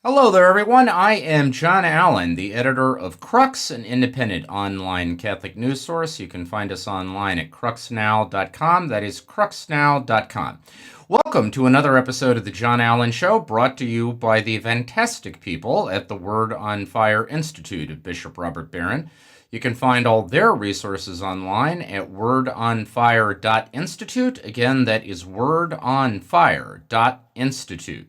Hello there, everyone. I am John Allen, the editor of Crux, an independent online Catholic news source. You can find us online at cruxnow.com. That is cruxnow.com. Welcome to another episode of The John Allen Show, brought to you by the fantastic people at the Word on Fire Institute of Bishop Robert Barron. You can find all their resources online at wordonfire.institute. Again, that is wordonfire.institute.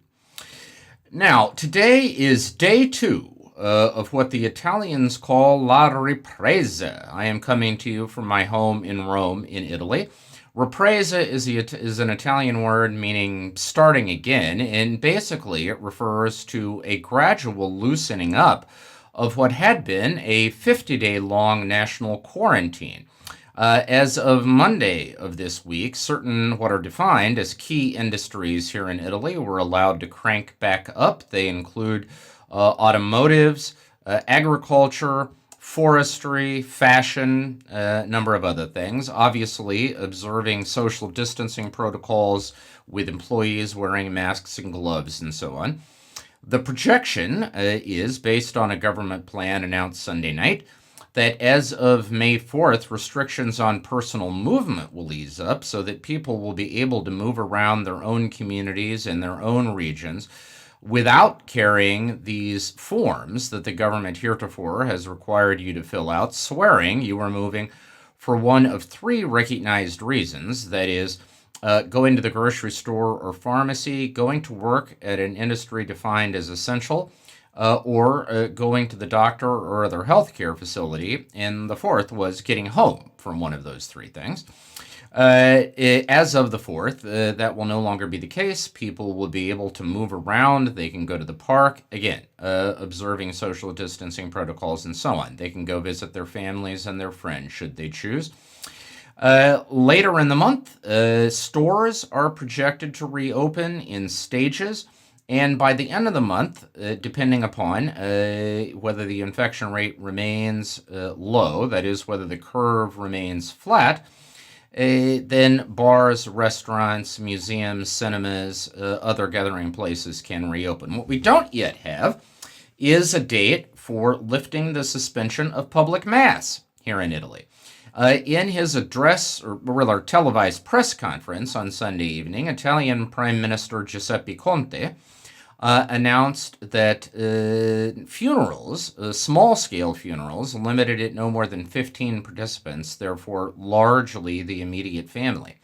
Now, today is day two of what the Italians call La Ripresa. I am coming to you from my home in Rome, in Italy. Ripresa is an Italian word meaning starting again, and basically it refers to a gradual loosening up of what had been a 50-day-long national quarantine. As of Monday of this week, certain what are defined as key industries here in Italy were allowed to crank back up. They include automotives, agriculture, forestry, fashion, a number of other things. Obviously, observing social distancing protocols with employees wearing masks and gloves and so on. The projection is based on a government plan announced Sunday night that as of May 4th, restrictions on personal movement will ease up so that people will be able to move around their own communities and their own regions without carrying these forms that the government heretofore has required you to fill out, swearing you are moving for one of three recognized reasons, that is, going to the grocery store or pharmacy, going to work at an industry defined as essential, or going to the doctor or other healthcare facility, and the fourth was getting home from one of those three things. As of the 4th, that will no longer be the case. People will be able to move around. They can go to the park, again, observing social distancing protocols and so on. They can go visit their families and their friends, should they choose. Later in the month, stores are projected to reopen in stages. And by the end of the month, depending upon whether the infection rate remains low, that is, whether the curve remains flat, then bars, restaurants, museums, cinemas, other gathering places can reopen. What we don't yet have is a date for lifting the suspension of public mass here in Italy. In his address, or rather televised press conference on Sunday evening, Italian Prime Minister Giuseppe Conte announced that funerals, small-scale funerals, limited at no more than 15 participants, therefore largely the immediate family,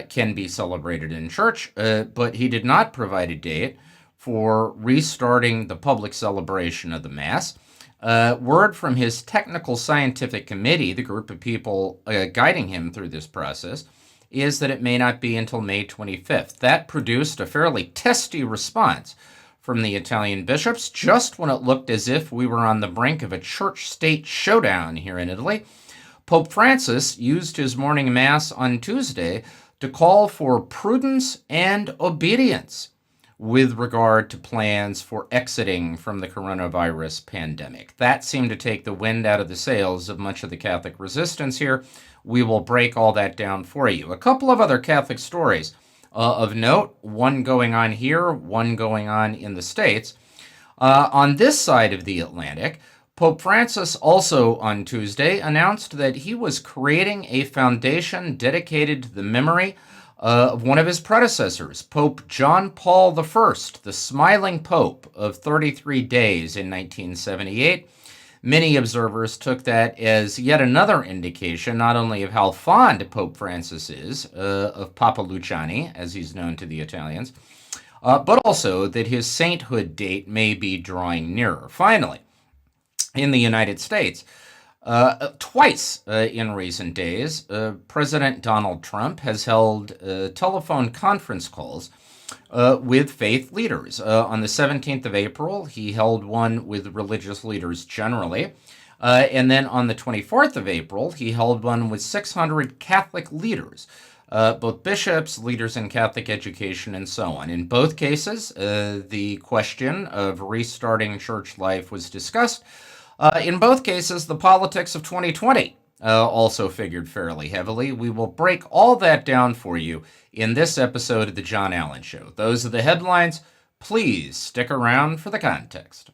can be celebrated in church, but he did not provide a date for restarting the public celebration of the Mass. Word from his technical scientific committee, the group of people guiding him through this process, is that it may not be until May 25th. That produced a fairly testy response from the Italian bishops just when it looked as if we were on the brink of a church-state showdown here in Italy. Pope Francis used his morning mass on Tuesday to call for prudence and obedience with regard to plans for exiting from the coronavirus pandemic. That seemed to take the wind out of the sails of much of the Catholic resistance here. We will break all that down for you. A couple of other Catholic stories of note, one going on here, one going on in the States. On this side of the Atlantic, Pope Francis also on Tuesday announced that he was creating a foundation dedicated to the memory of one of his predecessors, Pope John Paul I, the smiling Pope of 33 days in 1978. Many observers took that as yet another indication not only of how fond Pope Francis is of Papa Luciani, as he's known to the Italians, but also that his sainthood date may be drawing nearer. Finally, in the United States, twice in recent days, President Donald Trump has held telephone conference calls with faith leaders. On the 17th of April, he held one with religious leaders generally. And then on the 24th of April, he held one with 600 Catholic leaders, both bishops, leaders in Catholic education, and so on. In both cases, the question of restarting church life was discussed. In both cases, the politics of 2020 also figured fairly heavily. We will break all that down for you in this episode of The John Allen Show. Those are the headlines. Please stick around for the context.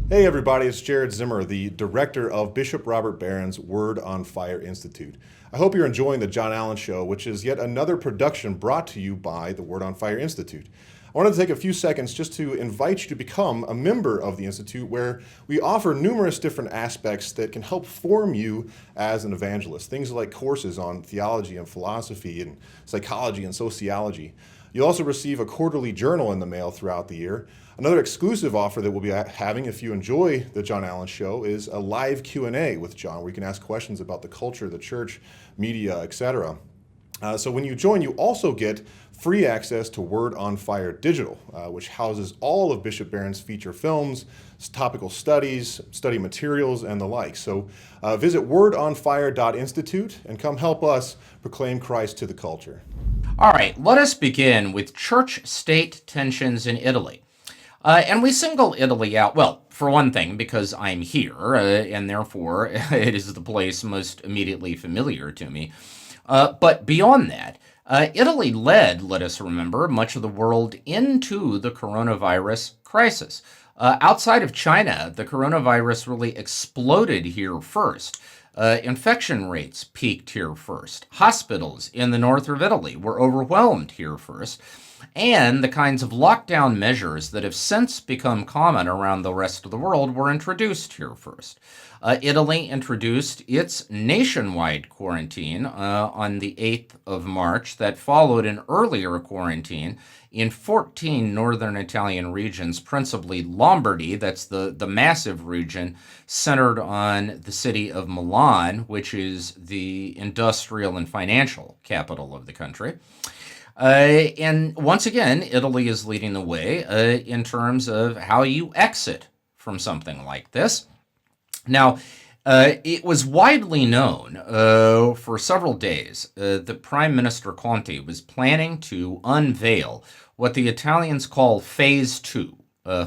Hey everybody, it's Jared Zimmer, the director of Bishop Robert Barron's Word on Fire Institute. I hope you're enjoying the John Allen Show, which is yet another production brought to you by the Word on Fire Institute. I wanted to take a few seconds just to invite you to become a member of the Institute, where we offer numerous different aspects that can help form you as an evangelist. Things like courses on theology and philosophy and psychology and sociology. You'll also receive a quarterly journal in the mail throughout the year. Another exclusive offer that we'll be having if you enjoy the John Allen Show is a live Q&A with John, where you can ask questions about the culture, the church, media, etc. So when you join, you also get free access to Word on Fire Digital, which houses all of Bishop Barron's feature films, topical studies, study materials, and the like. So visit wordonfire.institute and come help us proclaim Christ to the culture. All right, let us begin with church-state tensions in Italy. And we single Italy out, well, for one thing, because I'm here, and therefore it is the place most immediately familiar to me. But beyond that, Italy led, let us remember, much of the world into the coronavirus crisis. Outside of China, the coronavirus really exploded here first. Infection rates peaked here first. Hospitals in the north of Italy were overwhelmed here first. And the kinds of lockdown measures that have since become common around the rest of the world were introduced here first. Italy introduced its nationwide quarantine on the 8th of March that followed an earlier quarantine in 14 northern Italian regions, principally Lombardy, that's the massive region centered on the city of Milan, which is the industrial and financial capital of the country. And once again, Italy is leading the way in terms of how you exit from something like this. Now, it was widely known for several days that Prime Minister Conte was planning to unveil what the Italians call Phase 2,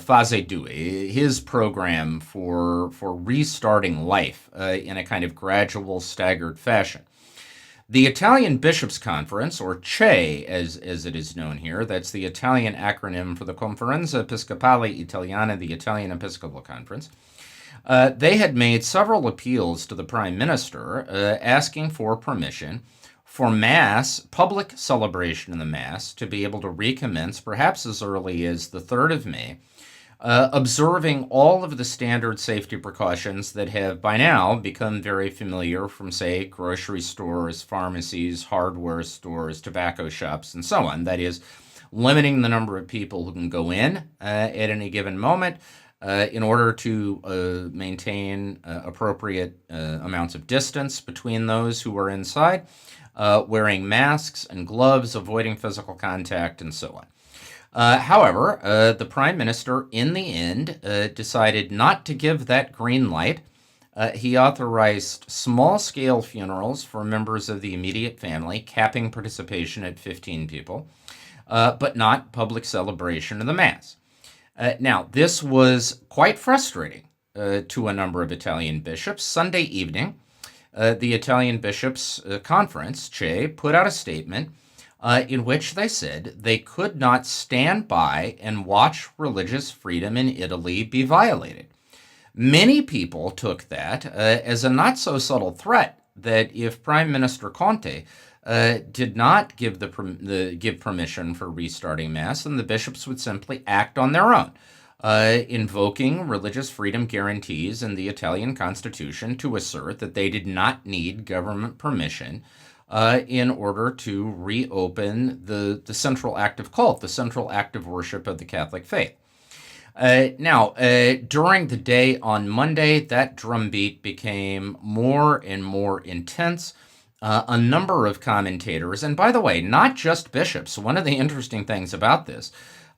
Fase 2, his program for restarting life in a kind of gradual, staggered fashion. The Italian Bishops' Conference, or CE as it is known here, that's the Italian acronym for the Conferenza Episcopale Italiana, the Italian Episcopal Conference, they had made several appeals to the Prime Minister asking for permission for Mass, public celebration of the Mass, to be able to recommence perhaps as early as the 3rd of May, observing all of the standard safety precautions that have by now become very familiar from, say, grocery stores, pharmacies, hardware stores, tobacco shops, and so on. That is, limiting the number of people who can go in at any given moment in order to maintain appropriate amounts of distance between those who are inside, wearing masks and gloves, avoiding physical contact, and so on. However, the Prime Minister, in the end, decided not to give that green light. He authorized small-scale funerals for members of the immediate family, capping participation at 15 people, but not public celebration of the Mass. Now, this was quite frustrating to a number of Italian bishops. Sunday evening, the Italian Bishops' Conference, CE, put out a statement in which they said they could not stand by and watch religious freedom in Italy be violated. Many people took that as a not-so-subtle threat that if Prime Minister Conte did not give give permission for restarting Mass, then the bishops would simply act on their own, invoking religious freedom guarantees in the Italian Constitution to assert that they did not need government permission in order to reopen the central act of cult, the central act of worship of the Catholic faith. Now, during the day on Monday, that drumbeat became more and more intense. A number of commentators, and by the way, not just bishops, one of the interesting things about this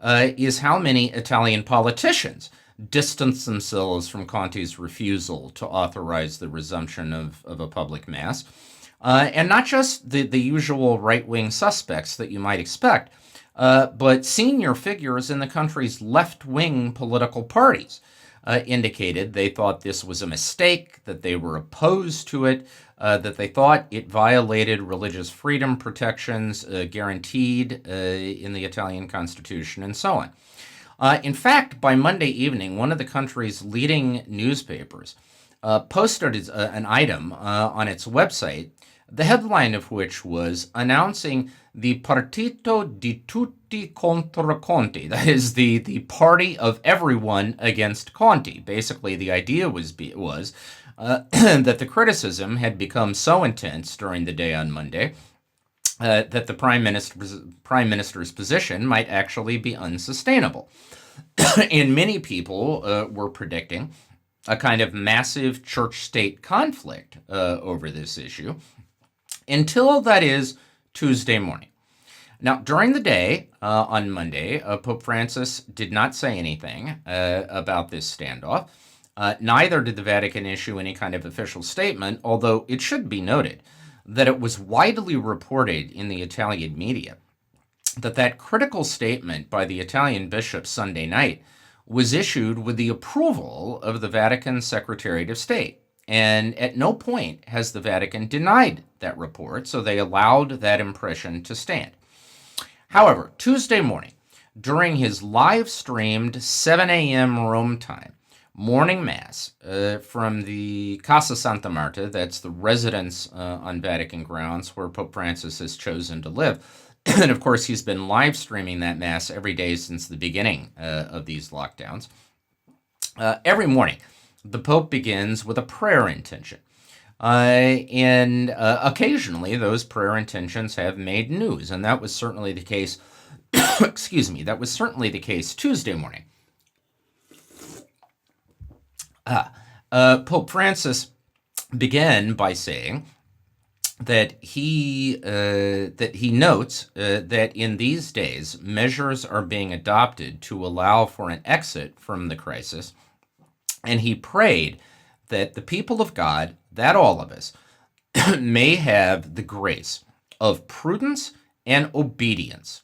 is how many Italian politicians distanced themselves from Conte's refusal to authorize the resumption of a public Mass. And not just the usual right-wing suspects that you might expect, but senior figures in the country's left-wing political parties indicated they thought this was a mistake, that they were opposed to it, that they thought it violated religious freedom protections guaranteed in the Italian Constitution, and so on. In fact, by Monday evening, one of the country's leading newspapers posted an item on its website, the headline of which was announcing the Partito di tutti contro Conti, that is, the party of everyone against Conti. Basically, the idea was that the criticism had become so intense during the day on Monday that the prime minister's position might actually be unsustainable. And many people were predicting a kind of massive church-state conflict over this issue until, that is, Tuesday morning. Now, during the day on Monday, Pope Francis did not say anything about this standoff. Neither did the Vatican issue any kind of official statement, although it should be noted that it was widely reported in the Italian media that critical statement by the Italian bishop Sunday night was issued with the approval of the Vatican Secretariat of State. And at no point has the Vatican denied that report, so they allowed that impression to stand. However, Tuesday morning, during his live-streamed 7 a.m. Rome time morning mass from the Casa Santa Marta, that's the residence on Vatican grounds where Pope Francis has chosen to live, and of course he's been live streaming that mass every day since the beginning of these lockdowns. Every morning, the Pope begins with a prayer intention. And occasionally those prayer intentions have made news, and that was certainly the case, excuse me, that was certainly the case Tuesday morning. Pope Francis began by saying that he notes that in these days measures are being adopted to allow for an exit from the crisis, and he prayed that the people of God, that all of us, may have the grace of prudence and obedience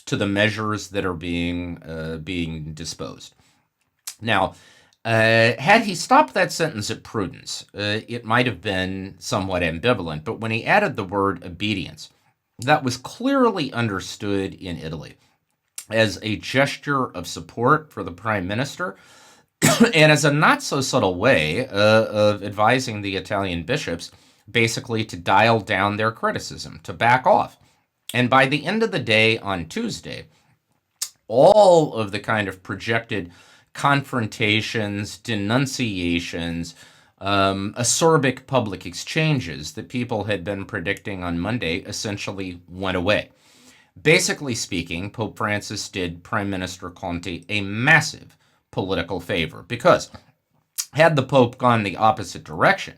to the measures that are being disposed. Now, had he stopped that sentence at prudence, it might have been somewhat ambivalent, but when he added the word obedience, that was clearly understood in Italy as a gesture of support for the prime minister and as a not-so-subtle way of advising the Italian bishops basically to dial down their criticism, to back off. And by the end of the day on Tuesday, all of the kind of projected confrontations, denunciations, acerbic public exchanges that people had been predicting on Monday essentially went away. Basically speaking, Pope Francis did Prime Minister Conte a massive political favor, because had the Pope gone the opposite direction,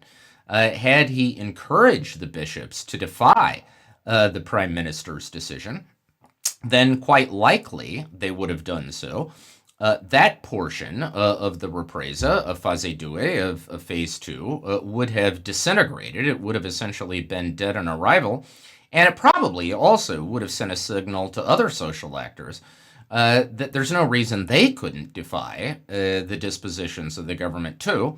had he encouraged the bishops to defy the Prime Minister's decision, then quite likely they would have done so. That portion of the represa, of Fase 2, of Phase 2, would have disintegrated. It would have essentially been dead on arrival, and it probably also would have sent a signal to other social actors that there's no reason they couldn't defy the dispositions of the government too,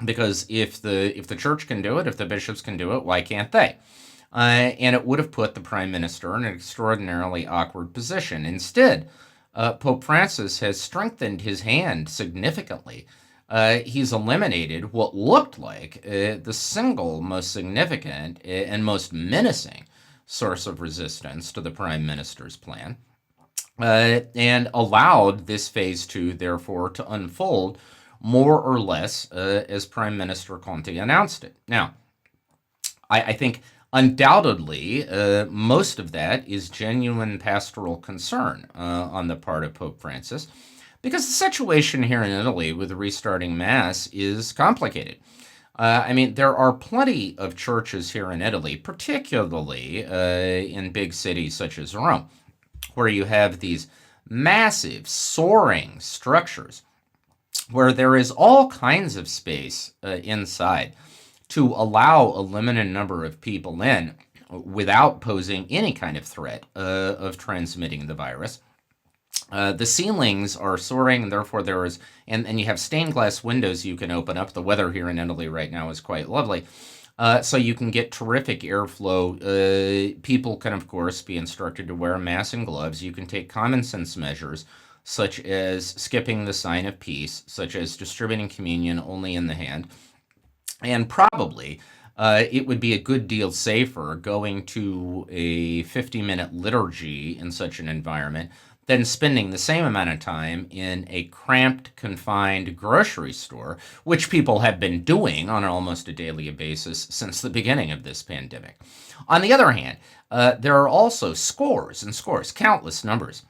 because if the church can do it, if the bishops can do it, why can't they? And it would have put the prime minister in an extraordinarily awkward position. Instead, Pope Francis has strengthened his hand significantly. He's eliminated what looked like the single most significant and most menacing source of resistance to the prime minister's plan, and allowed this phase 2, therefore, to unfold more or less as Prime Minister Conte announced it. Now, I think undoubtedly most of that is genuine pastoral concern on the part of Pope Francis, because the situation here in Italy with restarting Mass is complicated. I mean, there are plenty of churches here in Italy, particularly in big cities such as Rome, where you have these massive, soaring structures where there is all kinds of space inside to allow a limited number of people in without posing any kind of threat of transmitting the virus. The ceilings are soaring, and therefore there is, and you have stained glass windows you can open up. The weather here in Italy right now is quite lovely. So you can get terrific airflow. People can, of course, be instructed to wear a mask and gloves. You can take common sense measures such as skipping the sign of peace, such as distributing communion only in the hand, and probably it would be a good deal safer going to a 50-minute liturgy in such an environment than spending the same amount of time in a cramped, confined grocery store, which people have been doing on almost a daily basis since the beginning of this pandemic. On the other hand, there are also scores and scores, countless numbers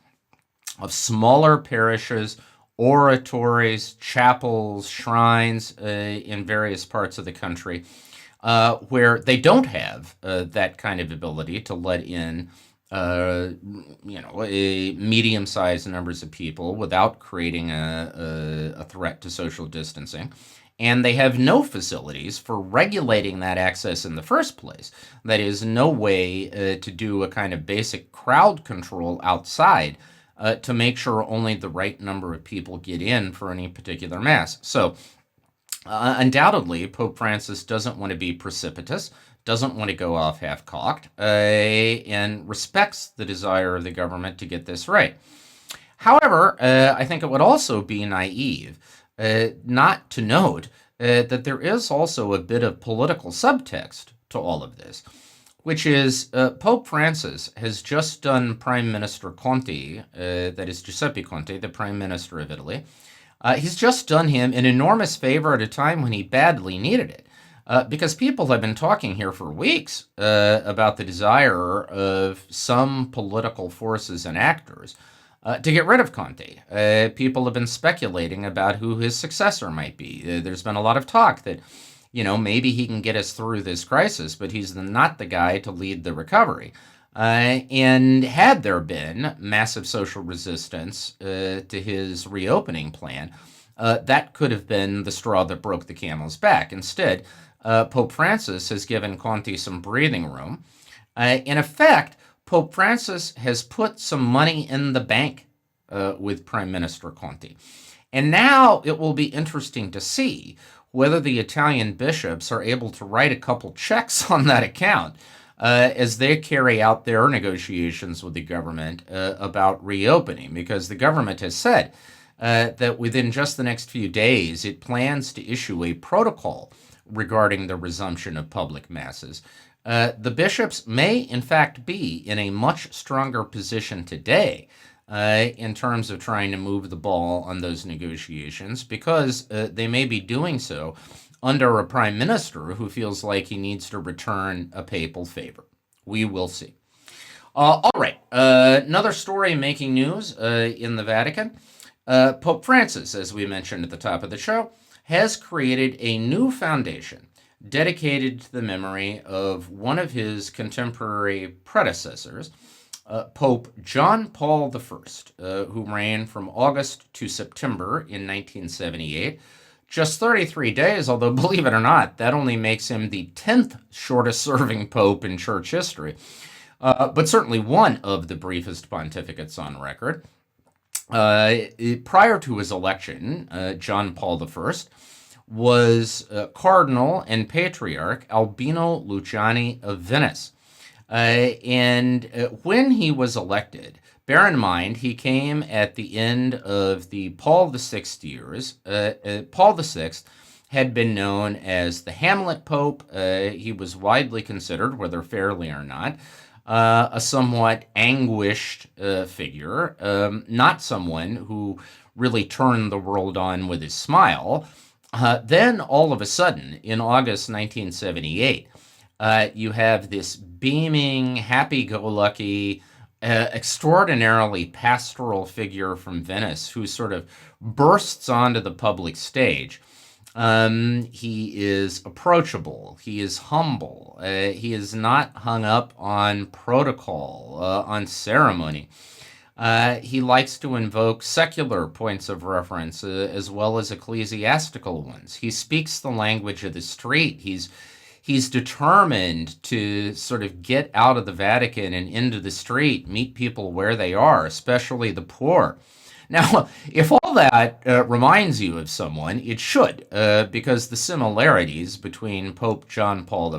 of smaller parishes, oratories, chapels, shrines in various parts of the country where they don't have that kind of ability to let in medium-sized numbers of people without creating a threat to social distancing. And they have no facilities for regulating that access in the first place. That is, no way to do a kind of basic crowd control outside to make sure only the right number of people get in for any particular mass. So, undoubtedly, Pope Francis doesn't want to be precipitous, doesn't want to go off half-cocked, and respects the desire of the government to get this right. However, I think it would also be naive not to note that there is also a bit of political subtext to all of this, which is Pope Francis has just done Prime Minister Conte, that is Giuseppe Conte, the Prime Minister of Italy. He's just done him an enormous favor at a time when he badly needed it. Because people have been talking here for weeks about the desire of some political forces and actors to get rid of Conte. People have been speculating about who his successor might be. There's been a lot of talk that, maybe he can get us through this crisis, but he's not the guy to lead the recovery. And had there been massive social resistance to his reopening plan, that could have been the straw that broke the camel's back. Instead, Pope Francis has given Conte some breathing room. In effect, Pope Francis has put some money in the bank with Prime Minister Conte. And now it will be interesting to see whether the Italian bishops are able to write a couple checks on that account as they carry out their negotiations with the government about reopening, because the government has said that within just the next few days it plans to issue a protocol regarding the resumption of public masses. The bishops may, in fact, be in a much stronger position today in terms of trying to move the ball on those negotiations, because they may be doing so under a prime minister who feels like he needs to return a papal favor. We will see. All right, another story making news in the Vatican. Pope Francis, as we mentioned at the top of the show, has created a new foundation dedicated to the memory of one of his contemporary predecessors, Pope John Paul I, who reigned from August to September in 1978. Just 33 days, although believe it or not, that only makes him the 10th shortest serving pope in church history, but certainly one of the briefest pontificates on record. Prior to his election, John Paul I was Cardinal and Patriarch Albino Luciani of Venice. And when he was elected, bear in mind, he came at the end of the Paul VI years. Paul VI had been known as the Hamlet Pope. He was widely considered, whether fairly or not, a somewhat anguished figure, not someone who really turned the world on with his smile. Then, all of a sudden, in August 1978, you have this beaming, happy-go-lucky, extraordinarily pastoral figure from Venice who sort of bursts onto the public stage. He is approachable. He is humble. He is not hung up on protocol, on ceremony. He likes to invoke secular points of reference as well as ecclesiastical ones. He speaks the language of the street. He's determined to sort of get out of the Vatican and into the street, meet people where they are, especially the poor. Now, if all that reminds you of someone, it should, because the similarities between Pope John Paul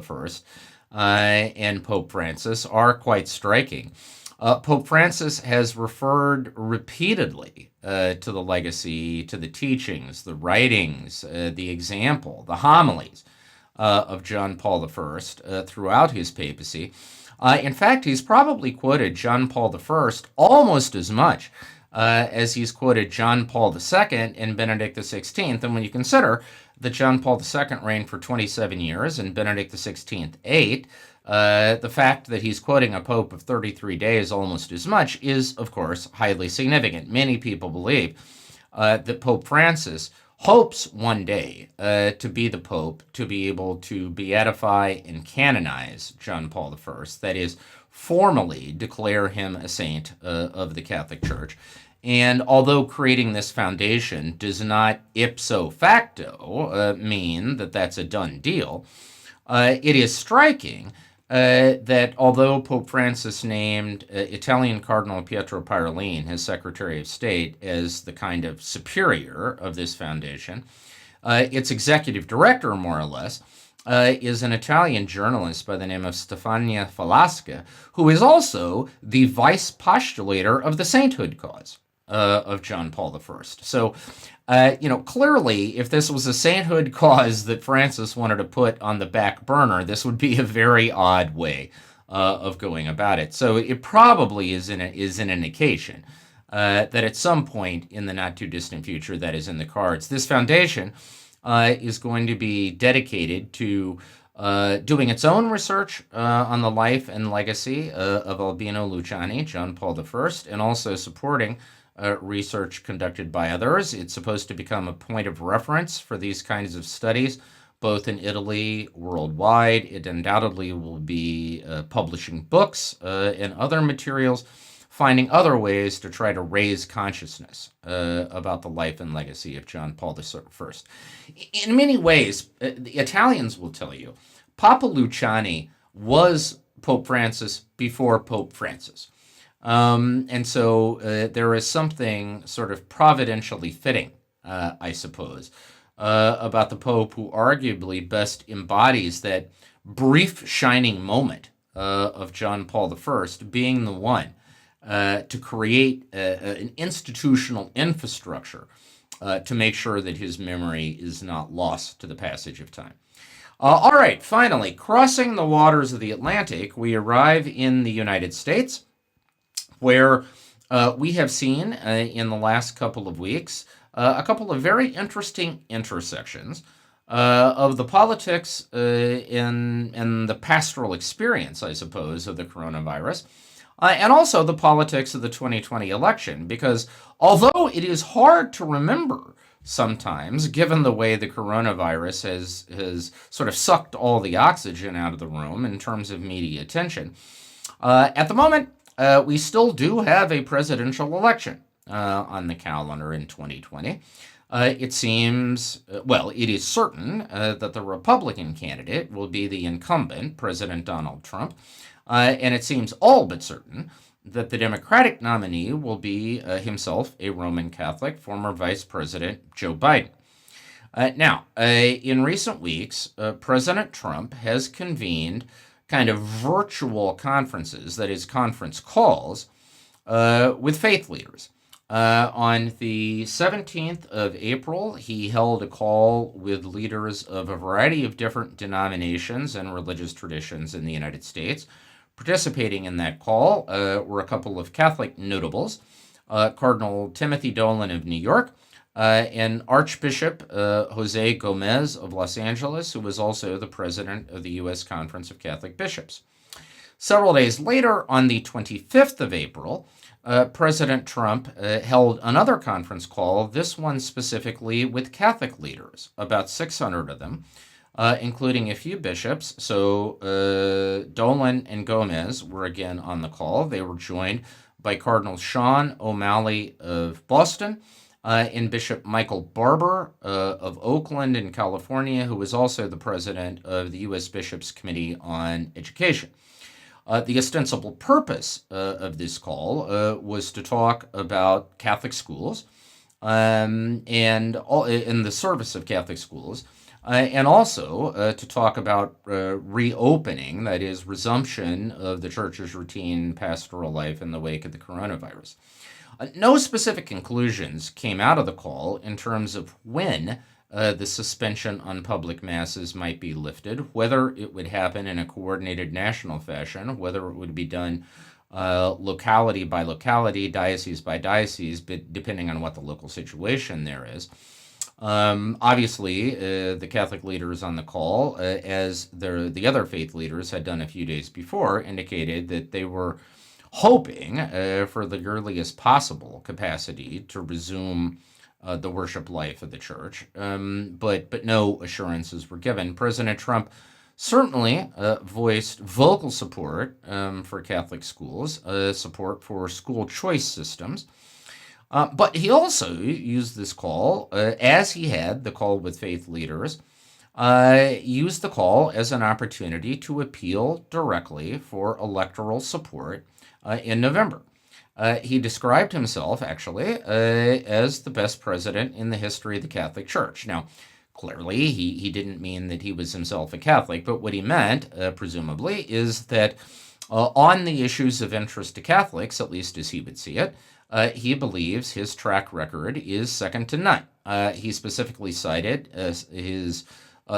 I and Pope Francis are quite striking. Pope Francis has referred repeatedly to the legacy, to the teachings, the writings, the example, the homilies of John Paul I throughout his papacy. In fact, he's probably quoted John Paul I almost as much as he's quoted John Paul II and Benedict XVI. And when you consider that John Paul II reigned for 27 years and Benedict XVI 8, the fact that he's quoting a pope of 33 days almost as much is, of course, highly significant. Many people believe that Pope Francis hopes one day to be the pope to be able to beatify and canonize John Paul I, that is, formally declare him a saint of the Catholic Church. And although creating this foundation does not ipso facto mean that that's a done deal, it is striking that although Pope Francis named Italian Cardinal Pietro Parolin, his Secretary of State, as the kind of superior of this foundation, its executive director, more or less, is an Italian journalist by the name of Stefania Falasca, who is also the vice postulator of the sainthood cause of John Paul I. So, clearly, if this was a sainthood cause that Francis wanted to put on the back burner, this would be a very odd way of going about it. So it probably is an indication that at some point in the not too distant future that is in the cards. This foundation is going to be dedicated to doing its own research on the life and legacy of Albino Luciani, John Paul I, and also supporting research conducted by others. It's supposed to become a point of reference for these kinds of studies, both in Italy, worldwide. It undoubtedly will be publishing books and other materials, finding other ways to try to raise consciousness about the life and legacy of John Paul I. In many ways, the Italians will tell you, Papa Luciani was Pope Francis before Pope Francis. And so there is something sort of providentially fitting, I suppose, about the Pope who arguably best embodies that brief shining moment of John Paul I being the one to create an institutional infrastructure to make sure that his memory is not lost to the passage of time. All right, finally, crossing the waters of the Atlantic, we arrive in the United States, where we have seen in the last couple of weeks a couple of very interesting intersections of the politics and the pastoral experience, I suppose, of the coronavirus, and also the politics of the 2020 election, because although it is hard to remember sometimes, given the way the coronavirus has sort of sucked all the oxygen out of the room in terms of media attention, at the moment, we still do have a presidential election on the calendar in 2020. It seems, it is certain that the Republican candidate will be the incumbent, President Donald Trump, and it seems all but certain that the Democratic nominee will be himself a Roman Catholic, former Vice President Joe Biden. Now, in recent weeks, President Trump has convened kind of virtual conferences, that is, conference calls, with faith leaders. On the 17th of April, he held a call with leaders of a variety of different denominations and religious traditions in the United States. Participating in that call were a couple of Catholic notables, Cardinal Timothy Dolan of New York, and Archbishop Jose Gomez of Los Angeles, who was also the president of the U.S. Conference of Catholic Bishops. Several days later, on the 25th of April, President Trump held another conference call, this one specifically with Catholic leaders, about 600 of them, including a few bishops. So Dolan and Gomez were again on the call. They were joined by Cardinal Sean O'Malley of Boston, and Bishop Michael Barber of Oakland in California, who was also the president of the U.S. Bishops' Committee on Education. The ostensible purpose of this call was to talk about Catholic schools and in the service of Catholic schools, and also to talk about reopening, that is, resumption of the church's routine pastoral life in the wake of the coronavirus. No specific conclusions came out of the call in terms of when the suspension on public masses might be lifted, whether it would happen in a coordinated national fashion, whether it would be done locality by locality, diocese by diocese, but depending on what the local situation there is. Obviously, the Catholic leaders on the call, as the other faith leaders had done a few days before, indicated that they were hoping for the earliest possible capacity to resume the worship life of the church, but no assurances were given. President Trump certainly voiced vocal support for Catholic schools, support for school choice systems. But he also used this call, as he had the call with faith leaders, used the call as an opportunity to appeal directly for electoral support in November. He described himself, actually, as the best president in the history of the Catholic Church. Now, clearly, he didn't mean that he was himself a Catholic, but what he meant, presumably, is that on the issues of interest to Catholics, at least as he would see it, he believes his track record is second to none. He specifically cited his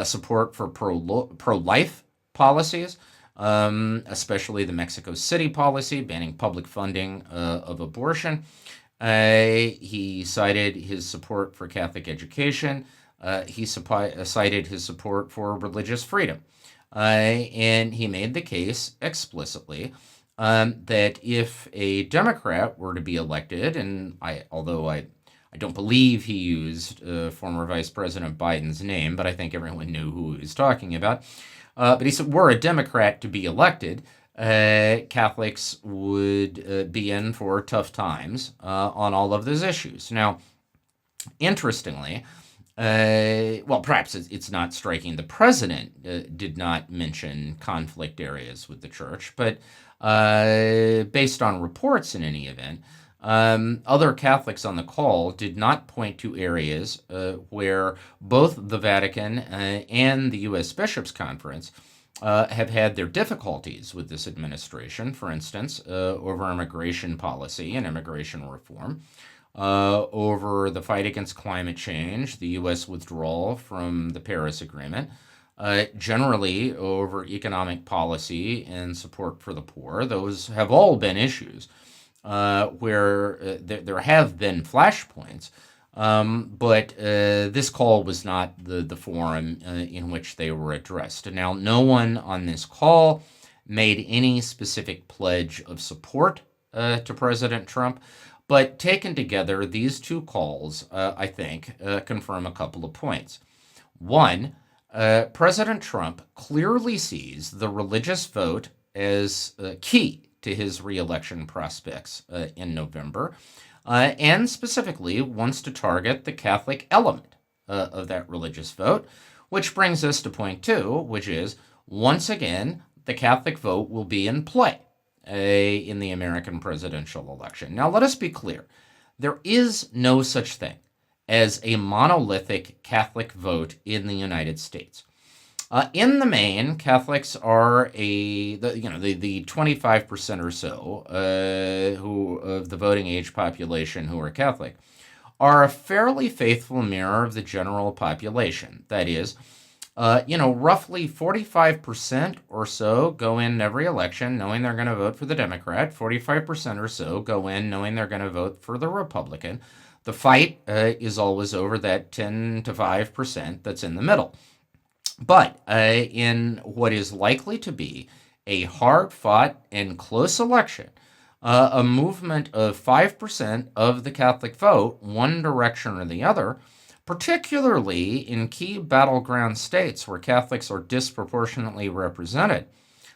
support for pro-life policies, especially the Mexico City policy banning public funding of abortion. He cited his support for Catholic education. He cited his support for religious freedom. And he made the case explicitly that if a Democrat were to be elected, and although I don't believe he used former Vice President Biden's name, but I think everyone knew who he was talking about. But he said, were a Democrat to be elected, Catholics would be in for tough times on all of those issues. Now, interestingly, well, perhaps it's not striking. The president did not mention conflict areas with the church, but based on reports in any event, other Catholics on the call did not point to areas where both the Vatican and the U.S. Bishops' Conference have had their difficulties with this administration, for instance, over immigration policy and immigration reform, over the fight against climate change, the U.S. withdrawal from the Paris Agreement, generally over economic policy and support for the poor. Those have all been issues where there have been flashpoints, but this call was not the forum in which they were addressed. Now, no one on this call made any specific pledge of support to President Trump, but taken together, these two calls, I think, confirm a couple of points. One, President Trump clearly sees the religious vote as key to his reelection prospects in November, and specifically wants to target the Catholic element of that religious vote, which brings us to point two, which is, once again, the Catholic vote will be in play in the American presidential election. Now, let us be clear. There is no such thing as a monolithic Catholic vote in the United States. In the main, Catholics are the 25% or so who of the voting age population who are Catholic are a fairly faithful mirror of the general population. That is, roughly 45% or so go in every election knowing they're going to vote for the Democrat. 45% or so go in knowing they're going to vote for the Republican. The fight is always over that 10 to 5% that's in the middle. But in what is likely to be a hard-fought and close election, a movement of 5% of the Catholic vote, one direction or the other, particularly in key battleground states where Catholics are disproportionately represented,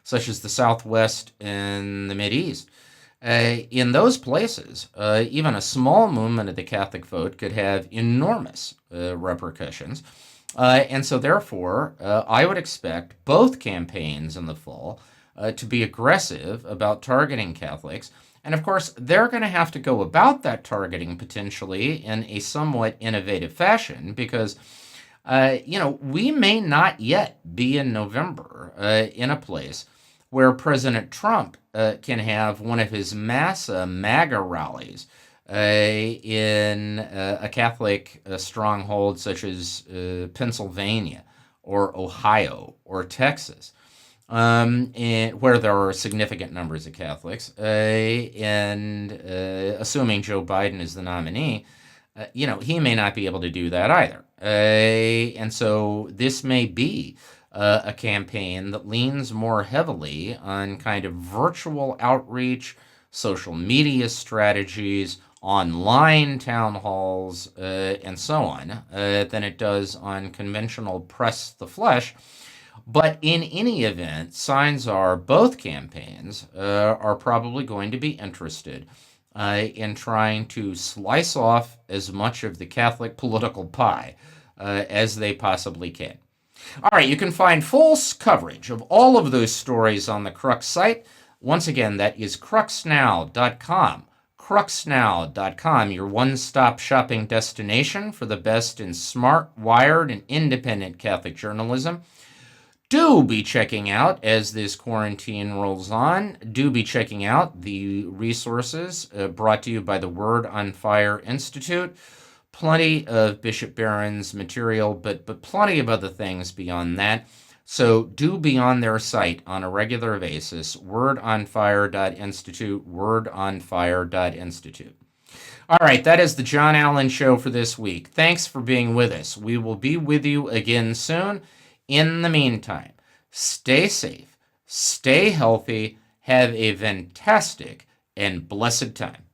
such as the Southwest and the Mideast. In those places, even a small movement of the Catholic vote could have enormous repercussions. And so, therefore, I would expect both campaigns in the fall to be aggressive about targeting Catholics. And, of course, they're going to have to go about that targeting potentially in a somewhat innovative fashion because We may not yet be in November in a place where President Trump can have one of his mass MAGA rallies in a Catholic stronghold such as Pennsylvania or Ohio or Texas, where there are significant numbers of Catholics, and assuming Joe Biden is the nominee, he may not be able to do that either. And so this may be a campaign that leans more heavily on kind of virtual outreach, social media strategies, online town halls, and so on, than it does on conventional press the flesh. But in any event, signs are both campaigns are probably going to be interested in trying to slice off as much of the Catholic political pie as they possibly can. All right, you can find full coverage of all of those stories on the Crux site. Once again, that is cruxnow.com. Cruxnow.com, your one-stop shopping destination for the best in smart, wired, and independent Catholic journalism. Do be checking out, as this quarantine rolls on, do be checking out the resources brought to you by the Word on Fire Institute. Plenty of Bishop Barron's material, but plenty of other things beyond that. So do be on their site on a regular basis, wordonfire.institute, wordonfire.institute. All right, that is the John Allen Show for this week. Thanks for being with us. We will be with you again soon. In the meantime, stay safe, stay healthy, have a fantastic and blessed time.